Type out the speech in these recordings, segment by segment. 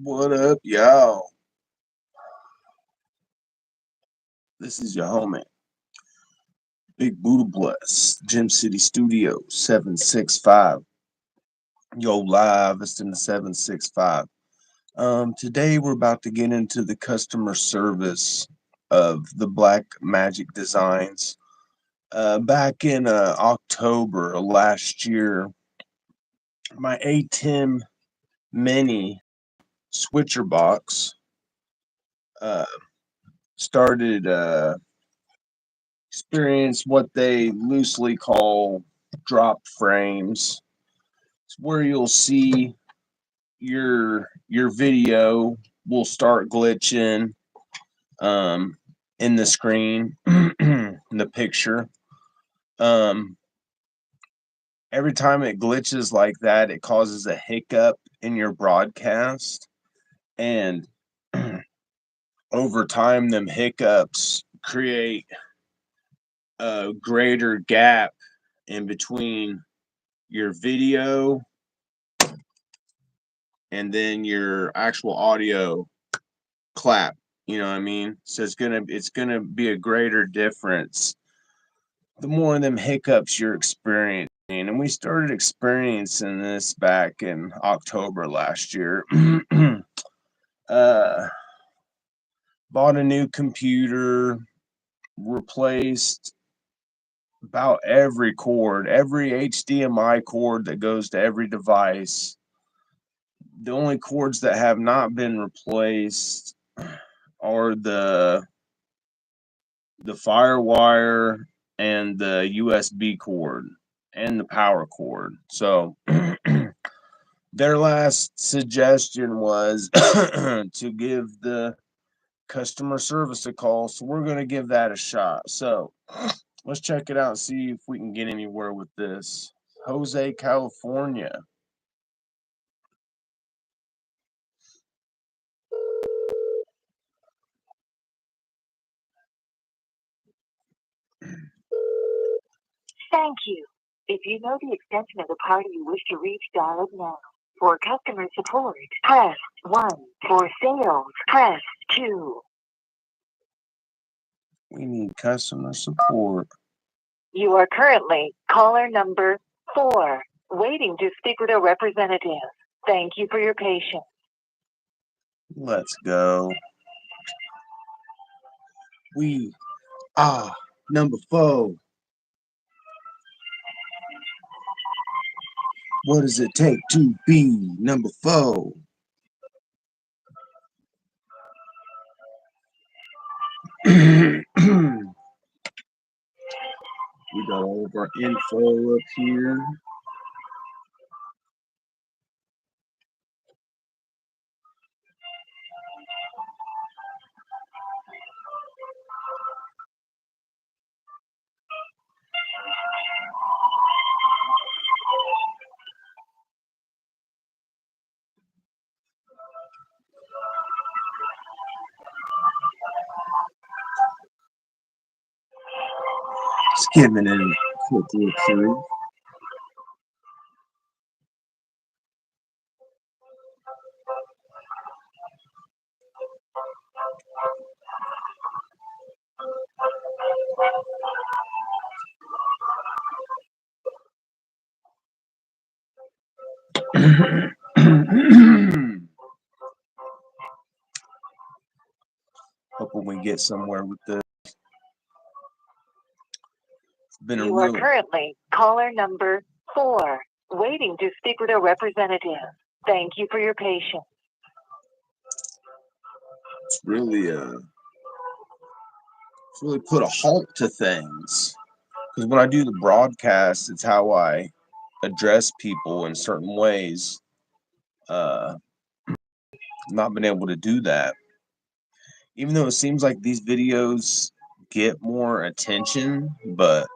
What up, y'all? This is your homie, Big Buda Bless, GemCity Studios, 765. Yo, live, it's in the 765. Today we're about to get into the customer service of the Blackmagic Designs. Back in October of last year, my ATEM Mini switcher box uh, started experience what they loosely call drop frames. It's where you'll see your video will start glitching um, in the screen, in the picture. Um, every time it glitches like that, it causes a hiccup in your broadcast, and over time, them hiccups create a greater gap in between your video and then your actual audio clap. You know what I mean? So it's gonna be a greater difference the more of them hiccups you're experiencing. And we started experiencing this back in October last year. uh, Bought a new computer, replaced about every cord, every HDMI cord that goes to every device. The only cords that have not been replaced are the firewire and the USB cord and the power cord. So their last suggestion was to give the customer service a call. So we're going to give that a shot. So let's check it out and see if we can get anywhere with this. Jose, California. Thank you. If you know the extension of the party you wish to reach, dial it now. For customer support, press 1. For sales, press 2. We need customer support. You are currently caller number 4, waiting to speak with a representative. Thank you for your patience. Let's go. We are number 4. What does it take to be number 4? We got all of our info up here. Just giving it a quick look through. Hoping we get somewhere with this. It's been You are currently caller number 4, waiting to speak with a representative. Thank you for your patience. It's really put a halt to things. Because when I do the broadcast, it's how I address people in certain ways. Not been able to do that. Even though it seems like these videos get more attention, but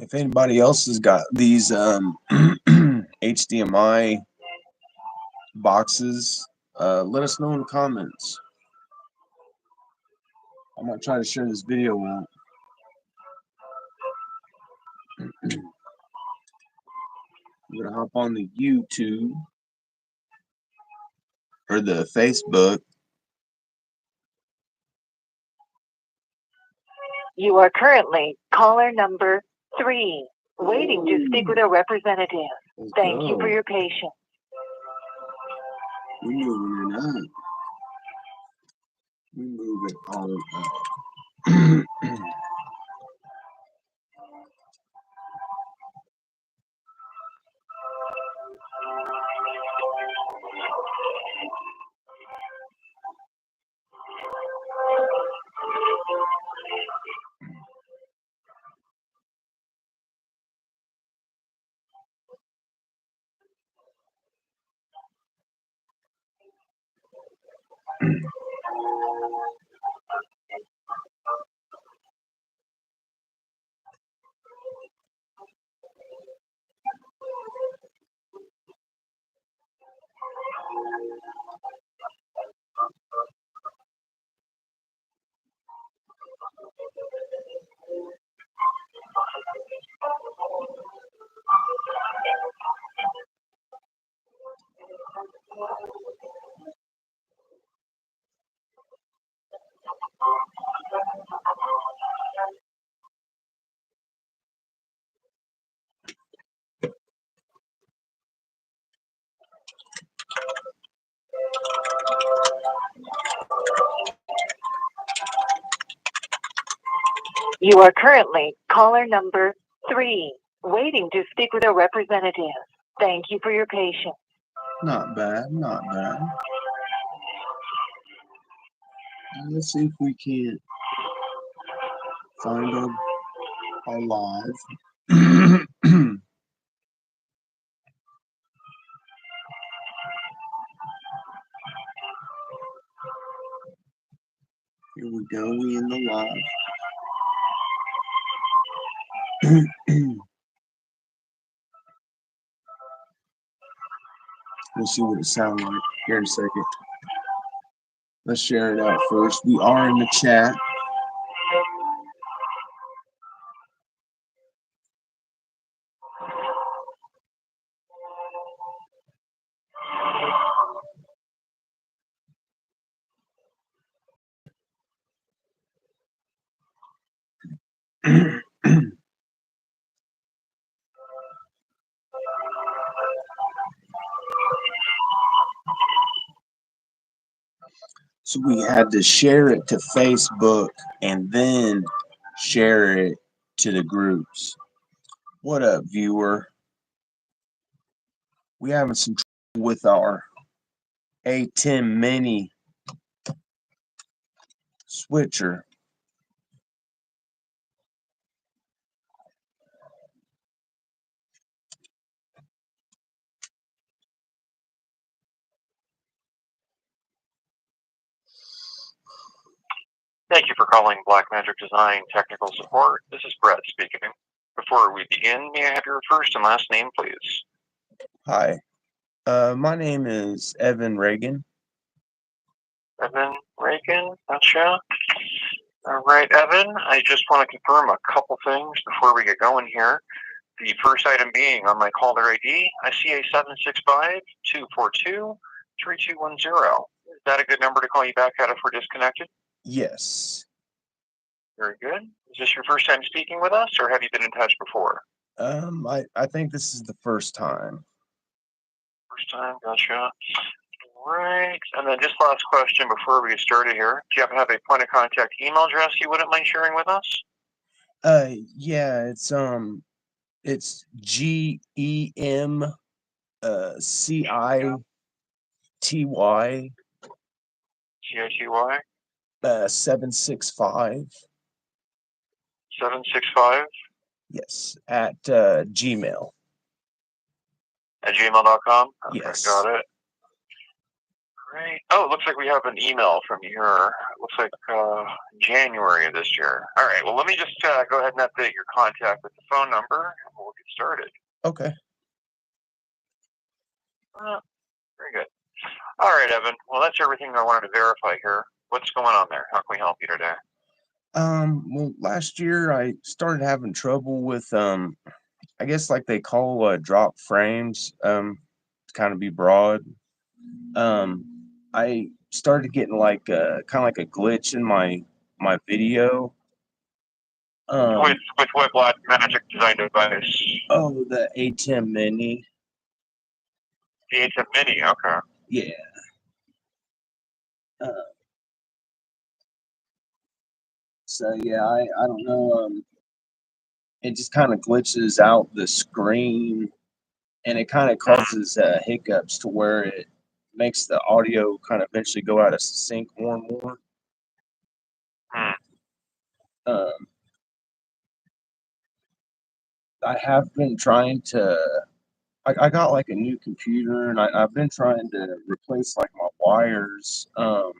If anybody else has got these HDMI boxes, let us know in the comments. I might try to share this video out. I'm gonna hop on the YouTube or the Facebook. You are currently caller number 3, waiting to speak with a representative. Thank you for your patience. We're moving it up. We move it all up. You are currently caller number 3, waiting to speak with a representative. Thank you for your patience. Not bad, not bad. Let's see if we can't find our live. Here we go, we in the live. We'll see what it sounds like here in a second. Let's share it out first. We are in the chat. So we had to share it to Facebook and then share it to the groups. What up, viewer? We having some trouble with our ATEM Mini switcher. Thank you for calling Blackmagic Design Technical Support. This is Brett speaking. Before we begin, may I have your first and last name, please? Hi, my name is Evan Reagan. Evan Reagan, gotcha. All right, Evan, I just want to confirm a couple things before we get going here. The first item being on my caller ID, I see a 765-242-3210. Is that a good number to call you back at if we're disconnected? Yes. Very good. Is this your first time speaking with us, or have you been in touch before? I think this is the first time. First time, gotcha. All right. And then just last question before we get started here. Do you happen to have a point of contact email address you wouldn't mind sharing with us? Yeah, it's GEMCITY CITY 765. 765 Yes, at Gmail. at gmail.com? Okay, Yes. got it. Right. Oh, it looks like we have an email from you here. It looks like January of this year. All right. Well, let me just go ahead and update your contact with the phone number, and we'll get started. Okay. Very good. All right, Evan. Well, that's everything I wanted to verify here. What's going on there? How can we help you today? Well, last year I started having trouble with I guess like they call drop frames, to kind of be broad. I started getting like kind of like a glitch in my video. With what Blackmagic Design device? Oh, the ATEM Mini. The ATEM Mini. Okay. Yeah. Uh, so yeah, I don't know. It just kind of glitches out the screen, and it kind of causes hiccups to where it makes the audio kind of eventually go out of sync more and more. Um, I have been trying to. I got like a new computer, and I've been trying to replace like my wires. I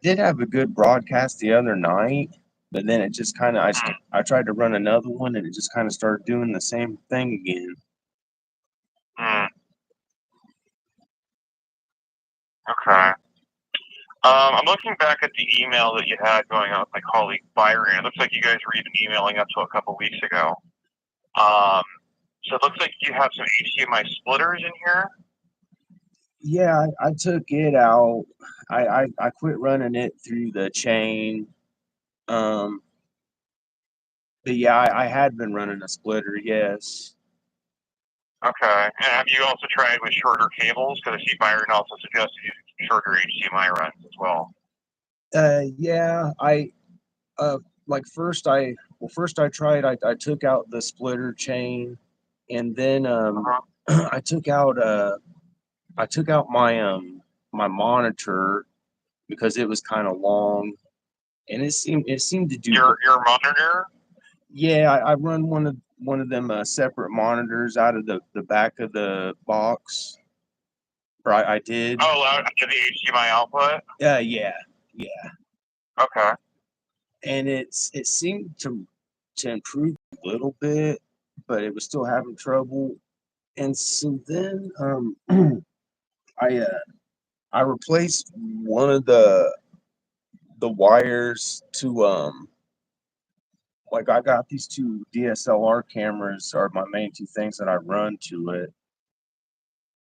did have a good broadcast the other night, but then it just kind of I tried to run another one, and it just kind of started doing the same thing again. Okay. I'm looking back at the email that you had going on with my colleague Byron. It looks like you guys were even emailing up to a couple weeks ago. So it looks like you have some HDMI splitters in here. Yeah, I took it out. I quit running it through the chain. Um, but yeah, I had been running a splitter. Yes. Okay. And have you also tried with shorter cables? Because I see Byron also suggested you shorter HDMI runs as well. Yeah, like first I tried I took out the splitter chain, and then I took out my monitor because it was kind of long, and it seemed to do. Your monitor? Yeah, I run one of them separate monitors out of the back of the box. Or I did. Oh, out to the HDMI output? Yeah. Okay. And it seemed to improve a little bit, but it was still having trouble. And so then I I replaced one of the wires to like I got these two DSLR cameras are my main two things that I run to it.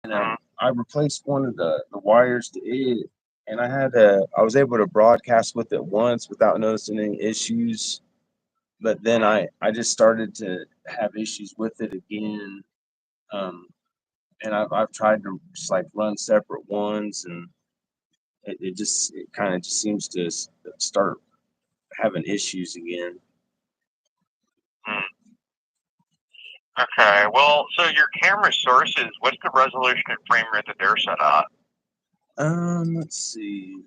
And I replaced one of the wires to it, and I was able to broadcast with it once without noticing any issues. But then I just started to have issues with it again. Um, and I've tried to just like run separate ones, and it kind of just seems to start having issues again. Okay. Well, so your camera sources, what's the resolution and frame rate that they're set at? Let's see.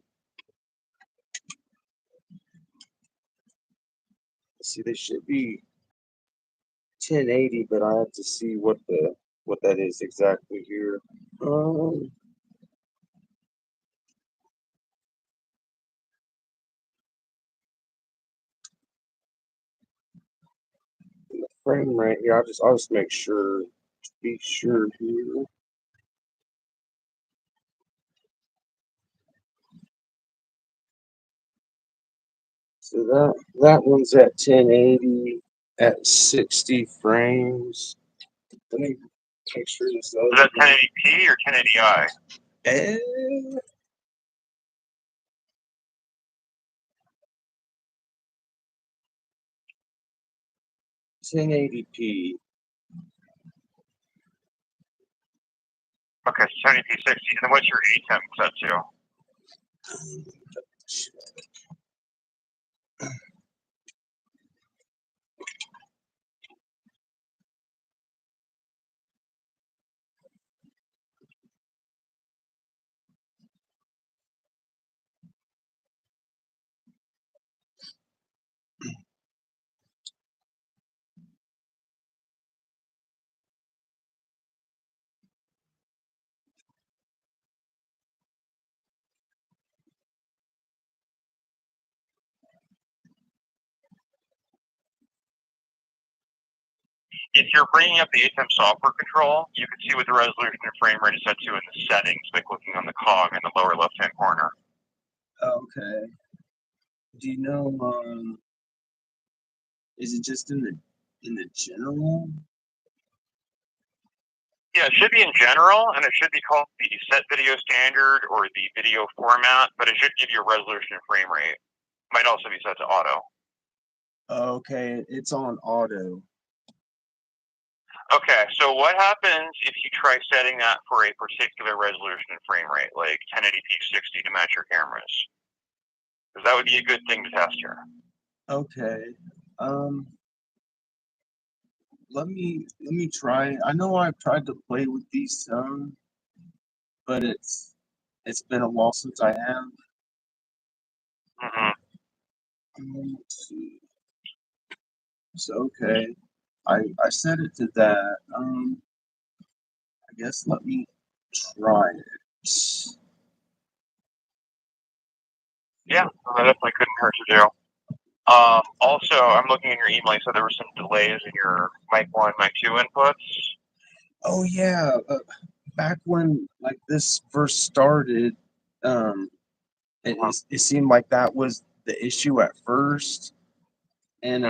They should be 1080, but I have to see what that is exactly here. The frame rate here. I'll just make sure to be sure here. So that one's at 1080 at 60 frames. Let me make sure this Is that 1080p or 1080i? And 1080p. Okay, so 1080p 60. And then what's your ATEM set to? if you're bringing up the ATEM software control, you can see what the resolution and frame rate is set to in the settings by clicking on the cog in the lower left-hand corner. Okay. Do you know, is it just in the general? Yeah, it should be in general, and it should be called the set video standard or the video format, but it should give you a resolution and frame rate. Might also be set to auto. Okay, it's on auto. Okay, so what happens if you try setting that for a particular resolution and frame rate, like 1080p 60 to match your cameras? Because that would be a good thing to test here. Okay. Let me try. I know I've tried to play with these some, but it's been a while since I have. Mm-hmm. Let's see. So okay, I set it to that. I guess let me try it. Yeah, that definitely couldn't hurt to do. Also, I'm looking in your email, so there were some delays in your mic 1, mic 2 inputs. Oh yeah, back when like this first started, it seemed like that was the issue at first, and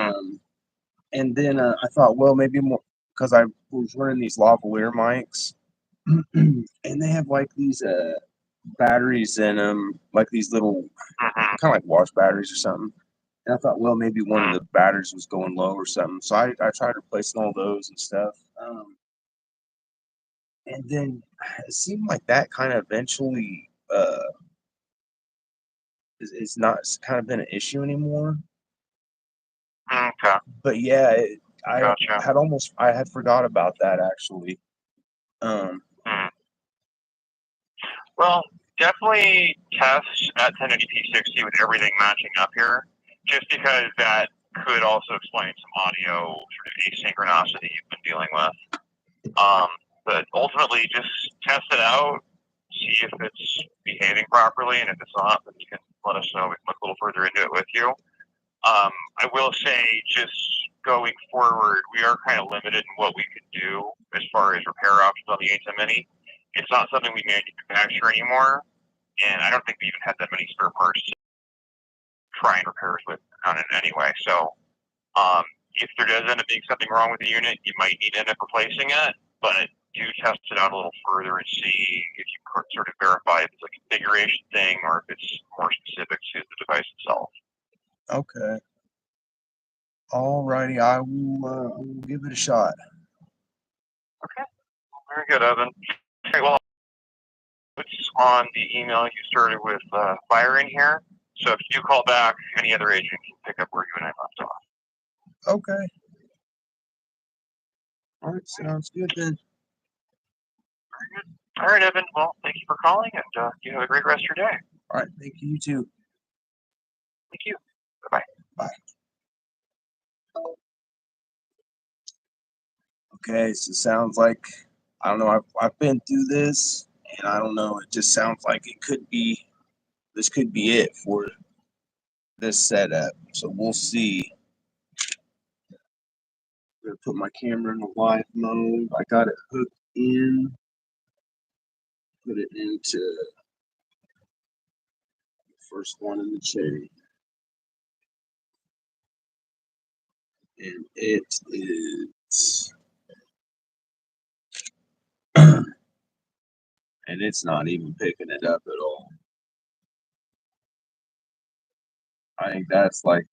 then I thought, well, maybe more because I was running these lavalier mics, and they have like these batteries in them, like these little kind of like wash batteries or something. And I thought, well, maybe one of the batteries was going low or something. So I tried replacing all those and stuff. And then it seemed like that kind of eventually is not it's kind of been an issue anymore. Okay. But yeah, Gotcha. I had forgot about that actually. Well, definitely test at 1080p 60 with everything matching up here, just because that could also explain some audio sort of asynchronicity you've been dealing with. But ultimately, just test it out, see if it's behaving properly, and if it's not, then you can let us know. We can look a little further into it with you. I will say, just going forward, we are kind of limited in what we can do as far as repair options on the ATEM Mini. It's not something we manufacture anymore, and I don't think we even have that many spare parts to try and repair with on it anyway. So, if there does end up being something wrong with the unit, you might need to end up replacing it, but do test it out a little further and see if you can sort of verify if it's a configuration thing or if it's more specific to the device itself. Okay. Alrighty, I will give it a shot. Okay. Very good, Evan. Okay, well, it's on the email you started with fire in here. So if you do call back, any other agent can pick up where you and I left off. Okay. All right, sounds good then. Very good. All right, Evan. Well, thank you for calling, and you have a great rest of your day. All right, thank you, you too. Thank you. Bye-bye. Bye. Okay, so it sounds like I don't know. I've been through this, and I don't know. It just sounds like this could be it for this setup. So we'll see. I'm gonna put my camera in the live mode. I got it hooked in. Put it into the first one in the chain, and it is. And it's not even picking it up at all. I think that's like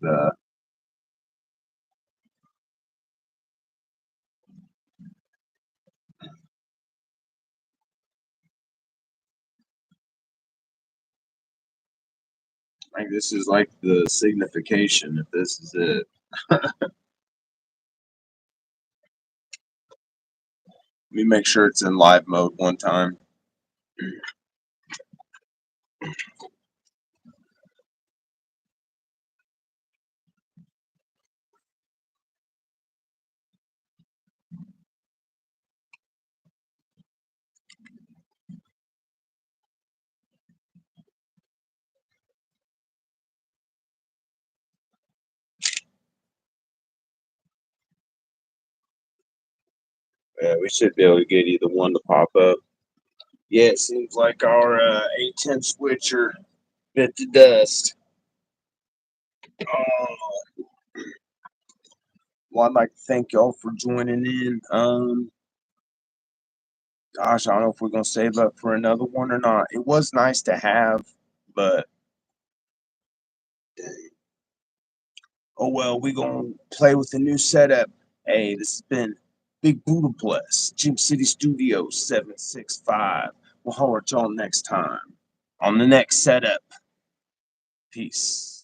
this is like the signification if this is it. Let me make sure it's in live mode one time. Yeah, we should be able to get either one to pop up. Yeah, it seems like our ATEM switcher bit the dust. Well, I'd like to thank y'all for joining in. Gosh, I don't know if we're gonna save up for another one or not. It was nice to have, but oh well, we gonna play with the new setup. Hey, this has been Big Buda Bless, GemCity Studios 765. We'll holler at y'all next time on the next setup. Peace.